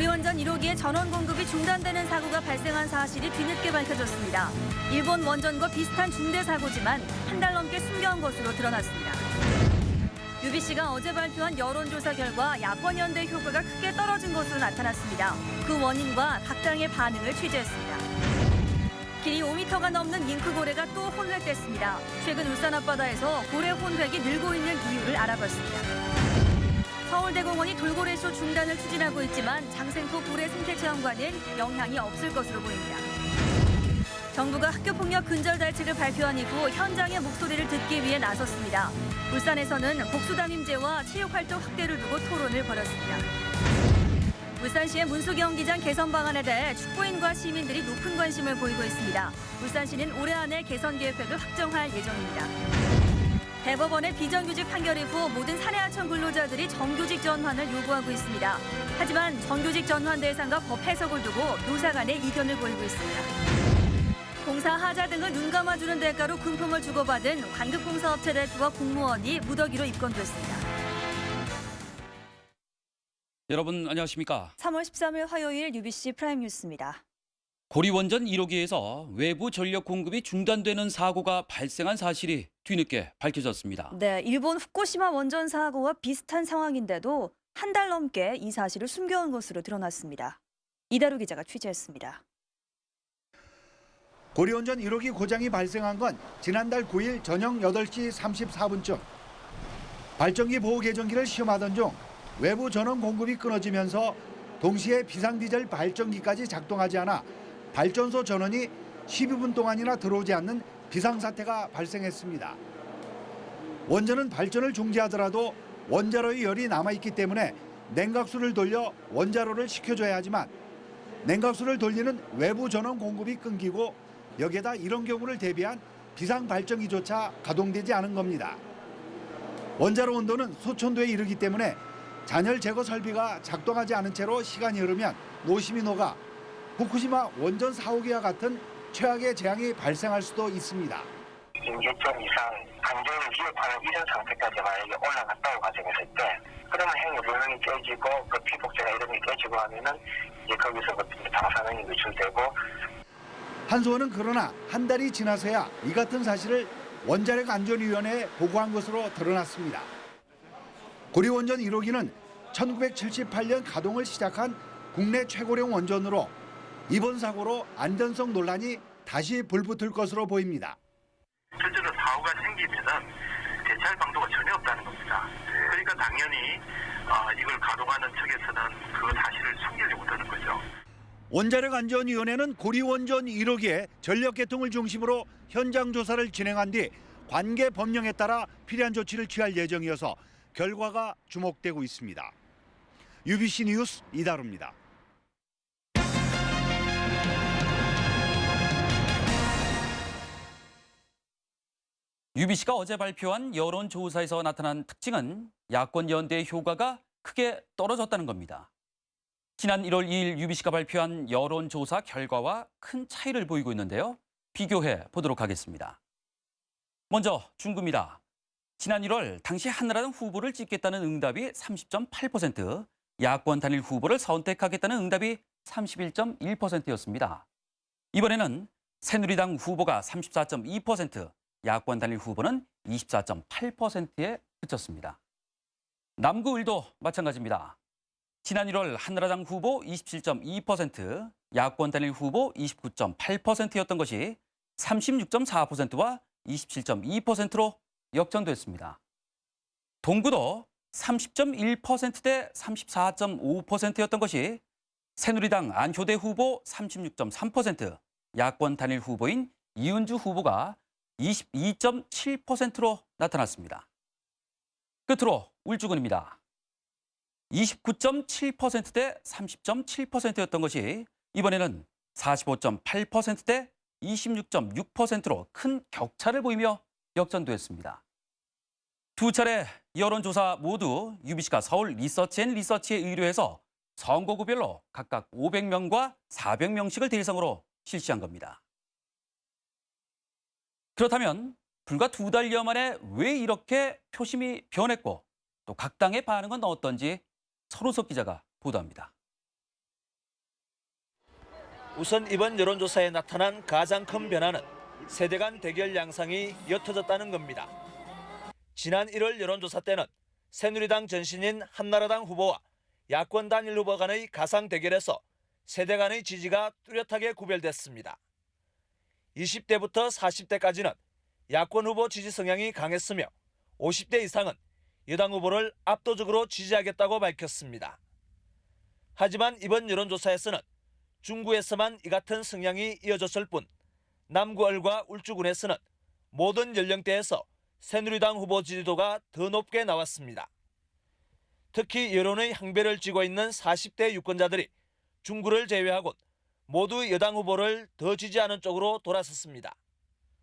고리원전 1호기의 전원 공급이 중단되는 사고가 발생한 사실이 뒤늦게 밝혀졌습니다. 일본 원전과 비슷한 중대 사고지만 한 달 넘게 숨겨온 것으로 드러났습니다. UBC가 어제 발표한 여론조사 결과 야권연대 효과가 크게 떨어진 것으로 나타났습니다. 그 원인과 각 당의 반응을 취재했습니다. 길이 5m가 넘는 잉크고래가 또 혼획됐습니다. 최근 울산 앞바다에서 고래 혼획이 늘고 있는 이유를 알아봤습니다. 서울대공원이 돌고래쇼 중단을 추진하고 있지만 장생포 고래 생태체험관은 영향이 없을 것으로 보입니다. 정부가 학교폭력 근절 대책을 발표한 이후 현장의 목소리를 듣기 위해 나섰습니다. 울산에서는 복수담임제와 체육활동 확대를 두고 토론을 벌였습니다. 울산시의 문수경기장 개선 방안에 대해 축구인과 시민들이 높은 관심을 보이고 있습니다. 울산시는 올해 안에 개선 계획을 확정할 예정입니다. 대법원의 비정규직 판결 이후 모든 사내하청 근로자들이 정규직 전환을 요구하고 있습니다. 하지만 정규직 전환 대상과 법 해석을 두고 노사 간의 이견을 보이고 있습니다. 공사 하자 등을 눈감아주는 대가로 금품을 주고받은 관급공사업체 대표와 공무원이 무더기로 입건됐습니다. 여러분 안녕하십니까? 3월 13일 화요일 UBC 프라임 뉴스입니다. 고리원전 1호기에서 외부 전력 공급이 중단되는 사고가 발생한 사실이 뒤늦게 밝혀졌습니다. 네, 일본 후쿠시마 원전 사고와 비슷한 상황인데도 한 달 넘게 이 사실을 숨겨온 것으로 드러났습니다. 이다루 기자가 취재했습니다. 고리원전 1호기 고장이 발생한 건 지난달 9일 저녁 8시 34분쯤. 발전기 보호 계정기를 시험하던 중 외부 전원 공급이 끊어지면서 동시에 비상디젤 발전기까지 작동하지 않아 발전소 전원이 12분 동안이나 들어오지 않는 비상사태가 발생했습니다. 원전은 발전을 중지하더라도 원자로의 열이 남아있기 때문에 냉각수를 돌려 원자로를 식혀줘야 하지만 냉각수를 돌리는 외부 전원 공급이 끊기고 여기에다 이런 경우를 대비한 비상발전기조차 가동되지 않은 겁니다. 원자로 온도는 소천도에 이르기 때문에 잔열 제거 설비가 작동하지 않은 채로 시간이 흐르면 노심이 녹아 후쿠시마 원전 사고기와 같은 최악의 재앙이 발생할 수도 있습니다. 6점 이상 안전을 위협하는 이런 상태까지 만약에 올라갔다고 가정했을 때 그러면 행위 불능이 깨지고 그 피복제나 이런 게 깨지고 하면은 이제 거기서부터 방사능이 노출되고 한수원은 그러나 한 달이 지나서야 이 같은 사실을 원자력안전위원회에 보고한 것으로 드러났습니다. 고리원전 1호기는 1978년 가동을 시작한 국내 최고령 원전으로 이번 사고로 안전성 논란이 다시 불붙을 것으로 보입니다. 실제로 사고가 생기면은 대체할 방도가 전혀 없다는 겁니다. 그러니까 당연히 이걸 가동하는 측에서는 그 사실을 숨기려고 드는 거죠. 원자력안전위원회는 고리원전 1호기의 전력 개통을 중심으로 현장 조사를 진행한 뒤 관계 법령에 따라 필요한 조치를 취할 예정이어서 결과가 주목되고 있습니다. UBC 뉴스 이다루입니다. UBC가 어제 발표한 여론조사에서 나타난 특징은 야권 연대의 효과가 크게 떨어졌다는 겁니다. 지난 1월 2일 UBC가 발표한 여론조사 결과와 큰 차이를 보이고 있는데요. 비교해 보도록 하겠습니다. 먼저 중구입니다. 지난 1월 당시 한나라당 후보를 찍겠다는 응답이 30.8%, 야권 단일 후보를 선택하겠다는 응답이 31.1%였습니다. 이번에는 새누리당 후보가 34.2%, 야권 단일 후보는 24.8%에 그쳤습니다. 남구을도 마찬가지입니다. 지난 1월 한나라당 후보 27.2%, 야권 단일 후보 29.8%였던 것이 36.4%와 27.2%로 역전됐습니다. 동구도 30.1%대 34.5%였던 것이 새누리당 안효대 후보 36.3%, 야권 단일 후보인 이은주 후보가 22.7%로 나타났습니다. 끝으로 울주군입니다. 29.7%대 30.7%였던 것이 이번에는 45.8%대 26.6%로 큰 격차를 보이며 역전됐습니다. 두 차례 여론조사 모두 UBC가 서울 리서치앤리서치에 의뢰해서 선거구별로 각각 500명과 400명씩을 대상으로 실시한 겁니다. 그렇다면 불과 2달여 만에 왜 이렇게 표심이 변했고 또 각 당의 반응은 어떤지 서른석 기자가 보도합니다. 우선 이번 여론조사에 나타난 가장 큰 변화는 세대 간 대결 양상이 옅어졌다는 겁니다. 지난 1월 여론조사 때는 새누리당 전신인 한나라당 후보와 야권 단일 후보 간의 가상 대결에서 세대 간의 지지가 뚜렷하게 구별됐습니다. 20대부터 40대까지는 야권 후보 지지 성향이 강했으며 50대 이상은 여당 후보를 압도적으로 지지하겠다고 밝혔습니다. 하지만 이번 여론조사에서는 중구에서만 이 같은 성향이 이어졌을 뿐 남구을과 울주군에서는 모든 연령대에서 새누리당 후보 지지도가 더 높게 나왔습니다. 특히 여론의 항배를 쥐고 있는 40대 유권자들이 중구를 제외하곤 모두 여당 후보를 더 지지하는 쪽으로 돌아섰습니다.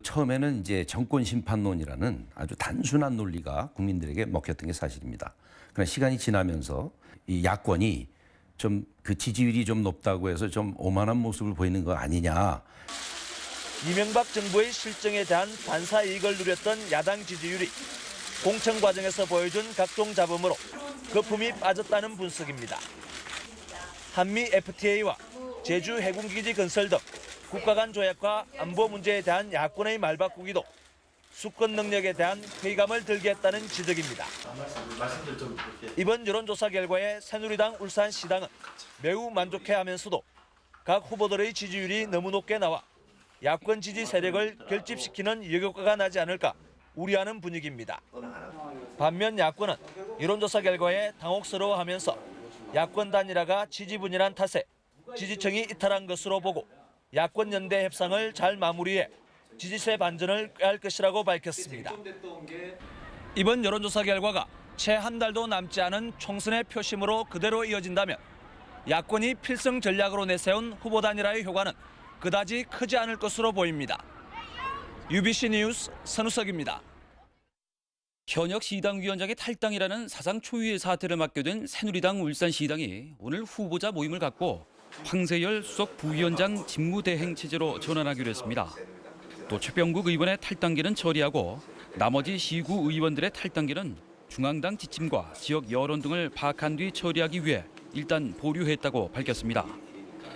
처음에는 이제 정권 심판론이라는 아주 단순한 논리가 국민들에게 먹혔던 게 사실입니다. 그러나 시간이 지나면서 이 야권이 좀 그 지지율이 좀 높다고 해서 좀 오만한 모습을 보이는 거 아니냐. 이명박 정부의 실정에 대한 반사 이익을 누렸던 야당 지지율이 공천 과정에서 보여준 각종 잡음으로 거품이 빠졌다는 분석입니다. 한미 FTA와 제주 해군기지 건설 등 국가 간 조약과 안보 문제에 대한 야권의 말바꾸기도 수권 능력에 대한 회의감을 들게 했다는 지적입니다. 이번 여론조사 결과에 새누리당 울산시당은 매우 만족해하면서도 각 후보들의 지지율이 너무 높게 나와 야권 지지 세력을 결집시키는 역효과가 나지 않을까 우려하는 분위기입니다. 반면 야권은 여론조사 결과에 당혹스러워하면서 야권 단일화가 지지분열한 탓에 지지층이 이탈한 것으로 보고 야권 연대 협상을 잘 마무리해 지지세 반전을 꾀할 것이라고 밝혔습니다. 이번 여론조사 결과가 채 한 달도 남지 않은 총선의 표심으로 그대로 이어진다면 야권이 필승 전략으로 내세운 후보 단일화의 효과는 그다지 크지 않을 것으로 보입니다. UBC 뉴스 선우석입니다. 현역 시당위원장의 탈당이라는 사상 초유의 사태를 맡게 된 새누리당 울산시당이 오늘 후보자 모임을 갖고 황세열 수석 부위원장 직무대행 체제로 전환하기로 했습니다. 또 최병국 의원의 탈당기는 처리하고 나머지 시구 의원들의 탈당기는 중앙당 지침과 지역 여론 등을 파악한 뒤 처리하기 위해 일단 보류했다고 밝혔습니다.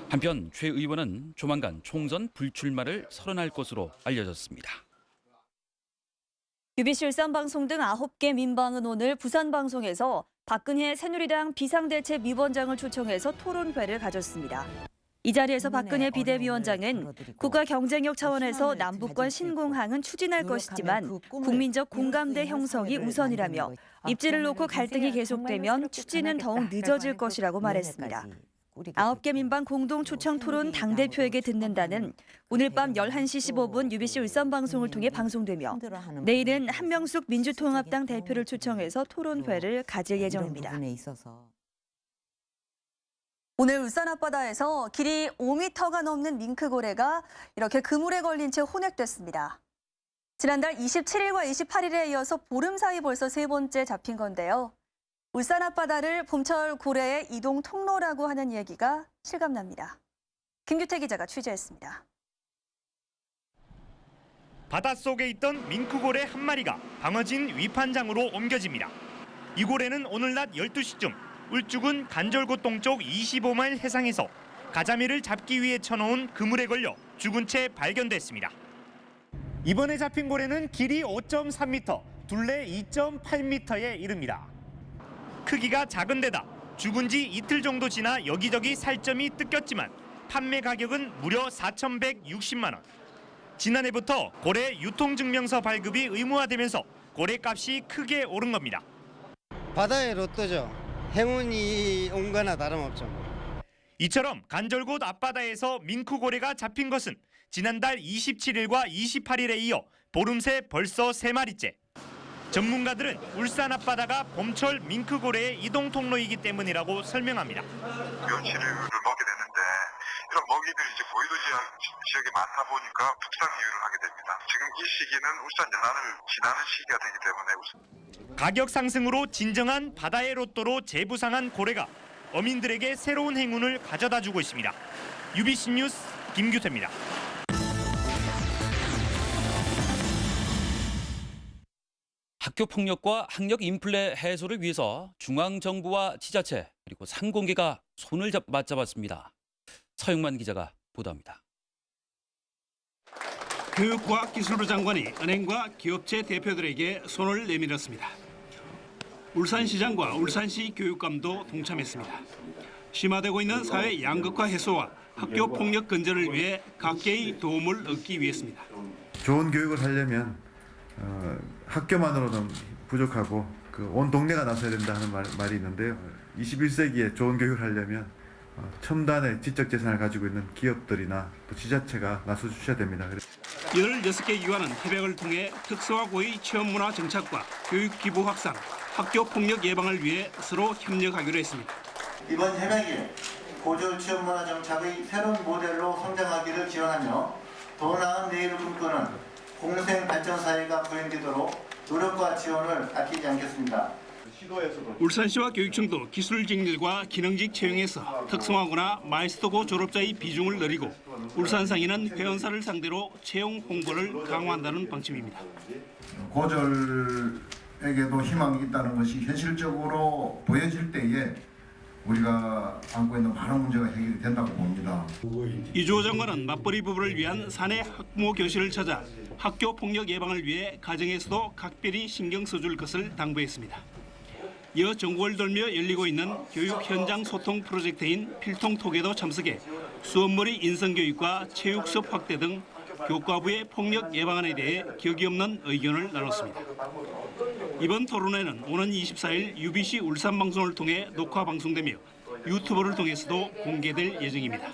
한편 최 의원은 조만간 총선 불출마를 선언할 것으로 알려졌습니다. UBC 울산방송 등 9개 민방은 오늘 부산방송에서 박근혜 새누리당 비상대책위원장을 초청해서 토론회를 가졌습니다. 이 자리에서 박근혜 비대위원장은 국가 경쟁력 차원에서 남북간 신공항은 추진할 것이지만 국민적 공감대 형성이 우선이라며 입지를 놓고 갈등이 계속되면 추진은 더욱 늦어질 것이라고 말했습니다. 9개 민방 공동 초청 토론 당대표에게 듣는다는 오늘 밤 11시 15분 UBC 울산방송을 통해 방송되며 내일은 한명숙 민주통합당 대표를 초청해서 토론회를 가질 예정입니다. 오늘 울산 앞바다에서 길이 5m가 넘는 밍크고래가 이렇게 그물에 걸린 채 혼액됐습니다. 지난달 27일과 28일에 이어서 보름 사이 벌써 세 번째 잡힌 건데요. 울산 앞바다를 봄철 고래의 이동 통로라고 하는 얘기가 실감납니다. 김규태 기자가 취재했습니다. 바닷속에 있던 밍크고래 한 마리가 방어진 위판장으로 옮겨집니다. 이 고래는 오늘 낮 12시쯤 울주군 간절곶 동쪽 25마일 해상에서 가자미를 잡기 위해 쳐놓은 그물에 걸려 죽은 채 발견됐습니다. 이번에 잡힌 고래는 길이 5.3m, 둘레 2.8m에 이릅니다. 크기가 작은 데다 죽은 지 이틀 정도 지나 여기저기 살점이 뜯겼지만 판매 가격은 무려 4,160만 원. 지난해부터 고래 유통증명서 발급이 의무화되면서 고래값이 크게 오른 겁니다. 바다의 로또죠. 행운이 온 거나 다름없죠. 이처럼 간절곶 앞바다에서 밍크고래가 잡힌 것은 지난달 27일과 28일에 이어 보름새 벌써 3마리째. 전문가들은 울산 앞바다가 봄철 밍크고래의 이동 통로이기 때문이라고 설명합니다. 멸치류를 먹게 되는데 이런 먹이들이 이제 고위도 지역에 많다 보니까 북상류를 하게 됩니다. 지금 이 시기는 울산 연안을 지나는 시기가 되기 때문에 가격 상승으로 진정한 바다의 로또로 재부상한 고래가 어민들에게 새로운 행운을 가져다주고 있습니다. UBC 뉴스 김규태입니다. 학교 폭력과 학력 인플레 해소를 위해서 중앙정부와 지자체 그리고 상공계가 손을 맞잡았습니다. 서영만 기자가 보도합니다. 교육과학기술부 장관이 은행과 기업체 대표들에게 손을 내밀었습니다. 울산시장과 울산시 교육감도 동참했습니다. 심화되고 있는 사회 양극화 해소와 학교 폭력 근절을 위해 각계의 도움을 얻기 위해서입니다. 좋은 교육을 하려면 학교만으로는 부족하고 온 동네가 나서야 된다 하는 말이 있는데요. 21세기에 좋은 교육을 하려면 첨단의 지적재산을 가지고 있는 기업들이나 또 지자체가 나서주셔야 됩니다. 16개 기관은 협약을 통해 특수화 고의 체험문화 정착과 교육 기부 확산, 학교 폭력 예방을 위해 서로 협력하기로 했습니다. 이번 협약이 고졸 체험문화 정착의 새로운 모델로 성장하기를 기원하며 더 나은 내일을 꿈꾸는 공생 발전 사회가 구현되도록 노력과 지원을 아끼지 않겠습니다. 울산시와 교육청도 기술직률과 기능직 채용에서 특성화고나 마이스터고 졸업자의 비중을 늘리고 울산상인은 회원사를 상대로 채용 홍보를 강화한다는 방침입니다. 고졸에게도 희망이 있다는 것이 현실적으로 보여질 때에 우리가 안고 있는 많은 문제가 해결이 된다고 봅니다. 이주호 장관은 맞벌이 부부를 위한 사내 학부모 교실을 찾아 학교 폭력 예방을 위해 가정에서도 각별히 신경 써줄 것을 당부했습니다. 이어 전국을 돌며 열리고 있는 교육 현장 소통 프로젝트인 필통톡에도 참석해 수업머리 인성교육과 체육 수업 확대 등 교과부의 폭력 예방안에 대해 격이 없는 의견을 나눴습니다. 이번 토론회는 오는 24일 UBC 울산방송을 통해 녹화 방송되며 유튜브를 통해서도 공개될 예정입니다.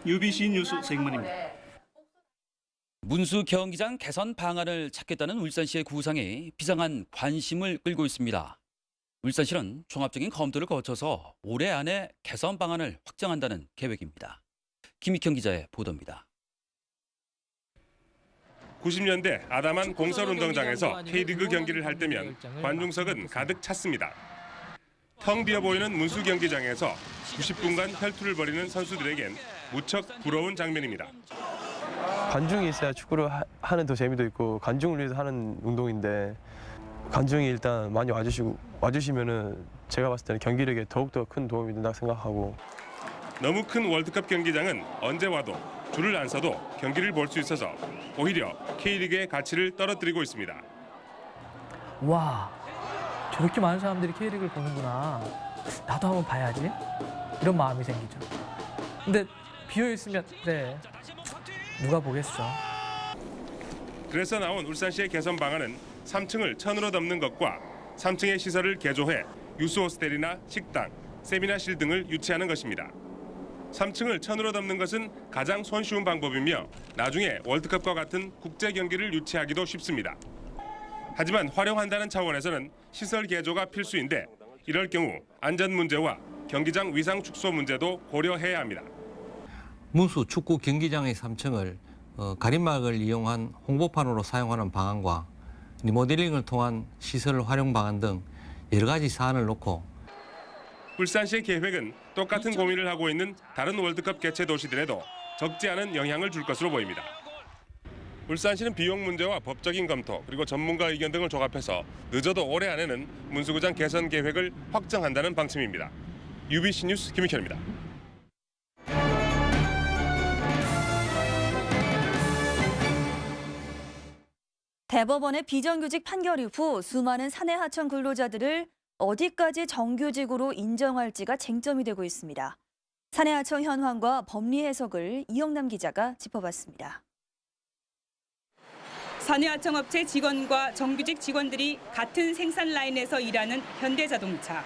UBC 뉴스 서영만입니다. 문수 경기장 개선 방안을 찾겠다는 울산시의 구상에 비상한 관심을 끌고 있습니다. 울산시는 종합적인 검토를 거쳐서 올해 안에 개선 방안을 확정한다는 계획입니다. 김익형 기자의 보도입니다. 90년대 아담한 공설운동장에서 K리그 경기를 할 때면 관중석은 가득 찼습니다. 텅 비어 보이는 문수 경기장에서 90분간 혈투를 벌이는 선수들에겐 무척 부러운 장면입니다. 관중이 있어야 축구를 하는 더 재미도 있고 관중을 위해서 하는 운동인데 관중이 일단 많이 와주시면은 제가 봤을 때는 경기력에 더욱더 큰 도움이 된다고 생각하고. 너무 큰 월드컵 경기장은 언제 와도 줄을 안 서도 경기를 볼 수 있어서 오히려 K리그의 가치를 떨어뜨리고 있습니다. 와, 저렇게 많은 사람들이 K리그를 보는구나. 나도 한번 봐야지. 이런 마음이 생기죠. 근데 비어있으면 네, 누가 보겠어. 그래서 나온 울산시의 개선 방안은 3층을 천으로 덮는 것과 3층의 시설을 개조해 유스 호스텔이나 식당, 세미나실 등을 유치하는 것입니다. 3층을 천으로 덮는 것은 가장 손쉬운 방법이며 나중에 월드컵과 같은 국제 경기를 유치하기도 쉽습니다. 하지만 활용한다는 차원에서는 시설 개조가 필수인데 이럴 경우 안전 문제와 경기장 위상 축소 문제도 고려해야 합니다. 문수 축구 경기장의 3층을 가림막을 이용한 홍보판으로 사용하는 방안과 리모델링을 통한 시설 활용 방안 등 여러 가지 사안을 놓고 울산시의 계획은 똑같은 고민을 하고 있는 다른 월드컵 개최 도시들에도 적지 않은 영향을 줄 것으로 보입니다. 울산시는 비용 문제와 법적인 검토 그리고 전문가 의견 등을 종합해서 늦어도 올해 안에는 문수구장 개선 계획을 확정한다는 방침입니다. UBC 뉴스 김익현입니다. 대법원의 비정규직 판결 이후 수많은 사내 하청 근로자들을 어디까지 정규직으로 인정할지가 쟁점이 되고 있습니다. 사내 하청 현황과 법리 해석을 이영남 기자가 짚어봤습니다. 사내 하청업체 직원과 정규직 직원들이 같은 생산 라인에서 일하는 현대자동차.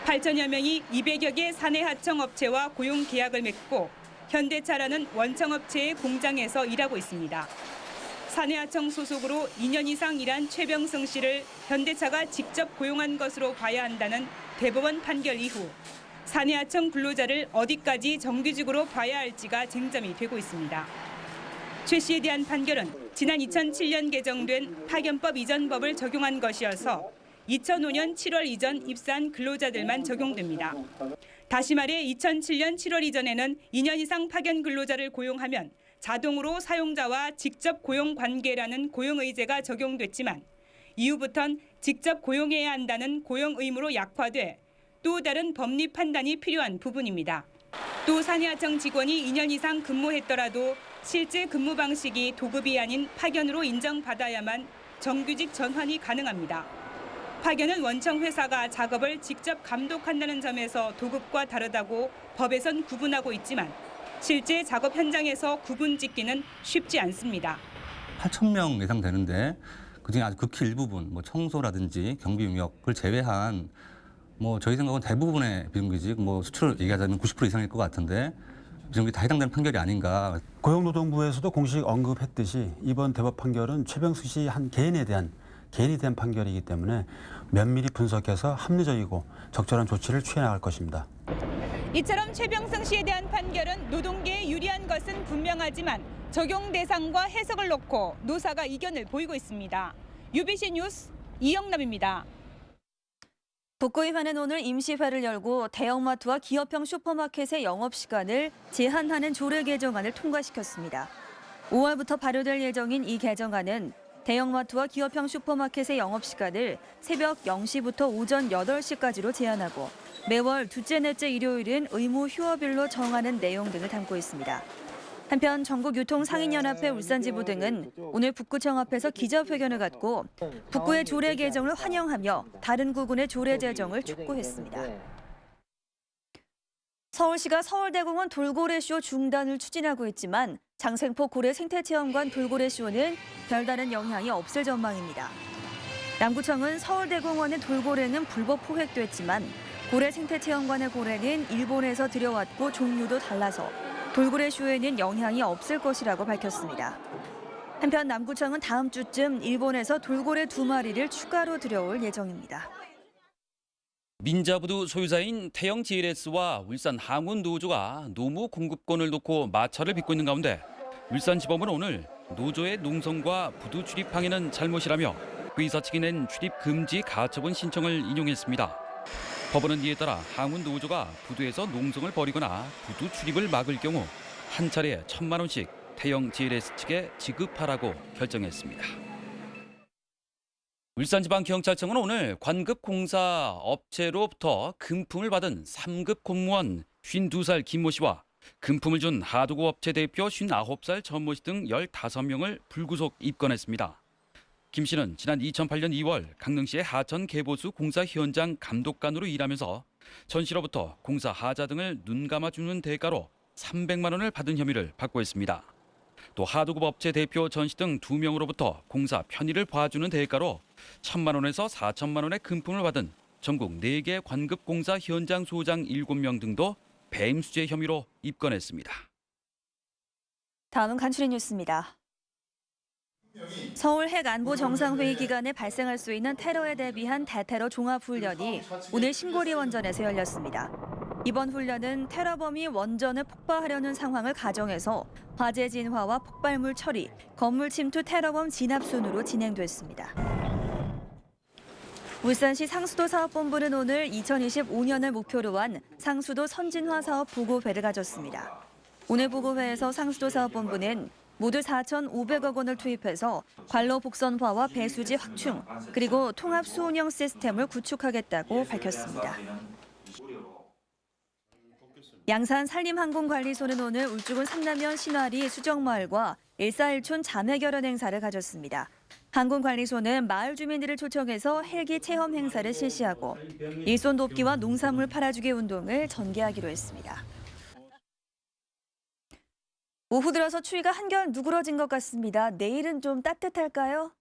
8천여 명이 200여 개 사내 하청업체와 고용 계약을 맺고 현대차라는 원청업체의 공장에서 일하고 있습니다. 사내하청 소속으로 2년 이상 일한 최병성 씨를 현대차가 직접 고용한 것으로 봐야 한다는 대법원 판결 이후 사내하청 근로자를 어디까지 정규직으로 봐야 할지가 쟁점이 되고 있습니다. 최 씨에 대한 판결은 지난 2007년 개정된 파견법 이전 법을 적용한 것이어서 2005년 7월 이전 입사한 근로자들만 적용됩니다. 다시 말해 2007년 7월 이전에는 2년 이상 파견 근로자를 고용하면 자동으로 사용자와 직접 고용 관계라는 고용 의제가 적용됐지만 이후부턴 직접 고용해야 한다는 고용 의무로 약화돼 또 다른 법리 판단이 필요한 부분입니다. 또 사내하청 직원이 2년 이상 근무했더라도 실제 근무 방식이 도급이 아닌 파견으로 인정받아야만 정규직 전환이 가능합니다. 파견은 원청 회사가 작업을 직접 감독한다는 점에서 도급과 다르다고 법에선 구분하고 있지만 실제 작업 현장에서 구분 짓기는 쉽지 않습니다. 8,000명 예상되는데 그중에 아주 극히 일부분, 청소라든지 경비 용역을 제외한 저희 생각은 대부분의 비정규직, 수출 얘기하자면 90% 이상일 것 같은데 비정규직 다 해당되는 판결이 아닌가. 고용노동부에서도 공식 언급했듯이 이번 대법 판결은 최병수 씨 한 개인에 대한 판결이기 때문에 면밀히 분석해서 합리적이고 적절한 조치를 취해 나갈 것입니다. 이처럼 최병승 씨에 대한 판결은 노동계에 유리한 것은 분명하지만 적용 대상과 해석을 놓고 노사가 이견을 보이고 있습니다. UBC 뉴스 이영남입니다. 국고위원회는 오늘 임시회를 열고 대형마트와 기업형 슈퍼마켓의 영업시간을 제한하는 조례 개정안을 통과시켰습니다. 5월부터 발효될 예정인 이 개정안은 대형마트와 기업형 슈퍼마켓의 영업시간을 새벽 0시부터 오전 8시까지로 제한하고 매월 둘째, 넷째 일요일은 의무 휴업일로 정하는 내용 등을 담고 있습니다. 한편 전국유통상인연합회 울산지부 등은 오늘 북구청 앞에서 기자회견을 갖고 북구의 조례 개정을 환영하며 다른 구군의 조례 제정을 촉구했습니다. 서울시가 서울대공원 돌고래쇼 중단을 추진하고 있지만 장생포 고래 생태체험관 돌고래쇼는 별다른 영향이 없을 전망입니다. 남구청은 서울대공원의 돌고래는 불법 포획됐지만 고래 생태체험관의 고래는 일본에서 들여왔고 종류도 달라서 돌고래쇼에는 영향이 없을 것이라고 밝혔습니다. 한편 남구청은 다음 주쯤 일본에서 돌고래 2마리를 추가로 들여올 예정입니다. 민자부두 소유자인 태영 GLS와 울산 항운 노조가 노무 공급권을 놓고 마찰을 빚고 있는 가운데 울산지법은 오늘 노조의 농성과 부두 출입 항해는 잘못이라며 회사 측이 낸 출입 금지 가처분 신청을 인용했습니다. 법원은 이에 따라 항운 노조가 부두에서 농성을 벌이거나 부두 출입을 막을 경우 한 차례 1,000만 원씩 태영 GLS 측에 지급하라고 결정했습니다. 울산지방경찰청은 오늘 관급공사 업체로부터 금품을 받은 3급 공무원 52살 김모 씨와 금품을 준 하도급 업체 대표 59살 전모 씨 등 15명을 불구속 입건했습니다. 김 씨는 지난 2008년 2월 강릉시의 하천 개보수 공사 현장 감독관으로 일하면서 전 씨로부터 공사 하자 등을 눈 감아주는 대가로 300만 원을 받은 혐의를 받고 있습니다. 또 하도급 업체 대표 전 씨 등 2명으로부터 공사 편의를 봐주는 대가로 1,000만 원에서 4천만 원의 금품을 받은 전국 4개 관급공사 현장 소장 7명 등도 배임수재 혐의로 입건했습니다. 다음은 간추린 뉴스입니다. 서울 핵안보 정상회의 기간에 발생할 수 있는 테러에 대비한 대테러 종합훈련이 오늘 신고리 원전에서 열렸습니다. 이번 훈련은 테러범이 원전을 폭파하려는 상황을 가정해서 화재 진화와 폭발물 처리, 건물 침투 테러범 진압 순으로 진행됐습니다. 울산시 상수도 사업본부는 오늘 2025년을 목표로 한 상수도 선진화 사업 보고회를 가졌습니다. 오늘 보고회에서 상수도 사업본부는 모두 4,500억 원을 투입해서 관로 복선화와 배수지 확충, 그리고 통합 수운영 시스템을 구축하겠다고 밝혔습니다. 양산 산림항공관리소는 오늘 울주군 삼남면 신화리 수정마을과 141촌 자매결연 행사를 가졌습니다. 항공관리소는 마을 주민들을 초청해서 헬기 체험 행사를 실시하고 일손 돕기와 농산물 팔아주기 운동을 전개하기로 했습니다. 오후 들어서 추위가 한결 누그러진 것 같습니다. 내일은 좀 따뜻할까요?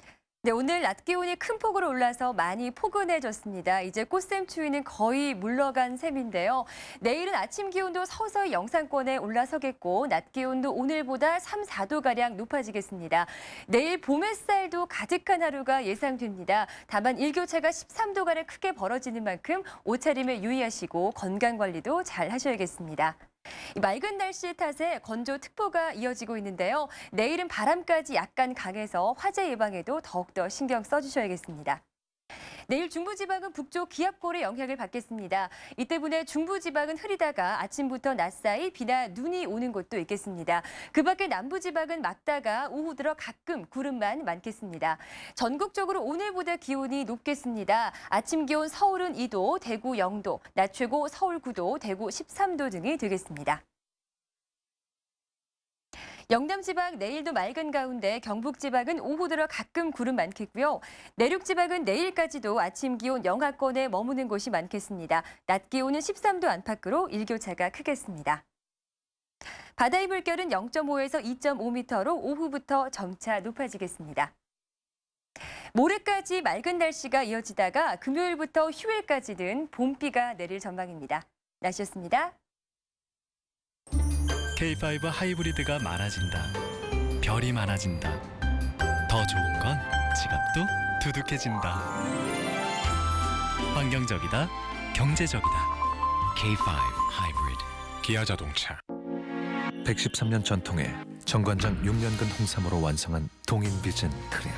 네, 오늘 낮 기온이 큰 폭으로 올라서 많이 포근해졌습니다. 이제 꽃샘 추위는 거의 물러간 셈인데요. 내일은 아침 기온도 서서히 영상권에 올라서겠고 낮 기온도 오늘보다 3, 4도가량 높아지겠습니다. 내일 봄 햇살도 가득한 하루가 예상됩니다. 다만 일교차가 13도가량 크게 벌어지는 만큼 옷차림에 유의하시고 건강관리도 잘 하셔야겠습니다. 맑은 날씨 탓에 건조특보가 이어지고 있는데요. 내일은 바람까지 약간 강해서 화재 예방에도 더욱더 신경 써주셔야겠습니다. 내일 중부지방은 북쪽 기압골의 영향을 받겠습니다. 이 때문에 중부지방은 흐리다가 아침부터 낮 사이 비나 눈이 오는 곳도 있겠습니다. 그 밖에 남부지방은 맑다가 오후 들어 가끔 구름만 많겠습니다. 전국적으로 오늘보다 기온이 높겠습니다. 아침 기온 서울은 2도, 대구 0도, 낮 최고 서울 9도, 대구 13도 등이 되겠습니다. 영남 지방 내일도 맑은 가운데 경북 지방은 오후 들어 가끔 구름 많겠고요. 내륙 지방은 내일까지도 아침 기온 영하권에 머무는 곳이 많겠습니다. 낮 기온은 13도 안팎으로 일교차가 크겠습니다. 바다의 물결은 0.5에서 2.5m로 오후부터 점차 높아지겠습니다. 모레까지 맑은 날씨가 이어지다가 금요일부터 휴일까지는 봄비가 내릴 전망입니다. 날씨였습니다. K5 하이브리드가 많아진다. 별이 많아진다. 더 좋은 건 지갑도 두둑해진다. 환경적이다. 경제적이다. K5 하이브리드. 기아 자동차. 113년 전통의 정관장 6년근 홍삼으로 완성한 동인비전 크림.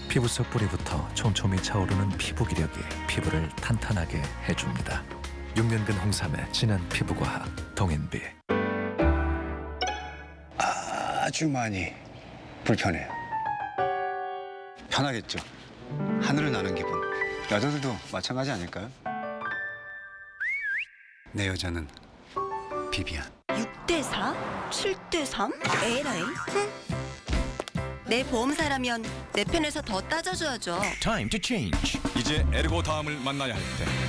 피부 속 뿌리부터 촘촘히 차오르는 피부 기력이 피부를 탄탄하게 해줍니다. 6년근 홍삼의 진한 피부과학 동인비. 아주 많이 불편해요. 편하겠죠. 하늘을 나는 기분. 여자들도 마찬가지 아닐까요? 내 여자는 비비안. 6대4? 7대3? 에라이? 내 보험사라면 내 편에서 더 따져줘야죠. Time to change. 이제 에르고 다음을 만나야 할 때.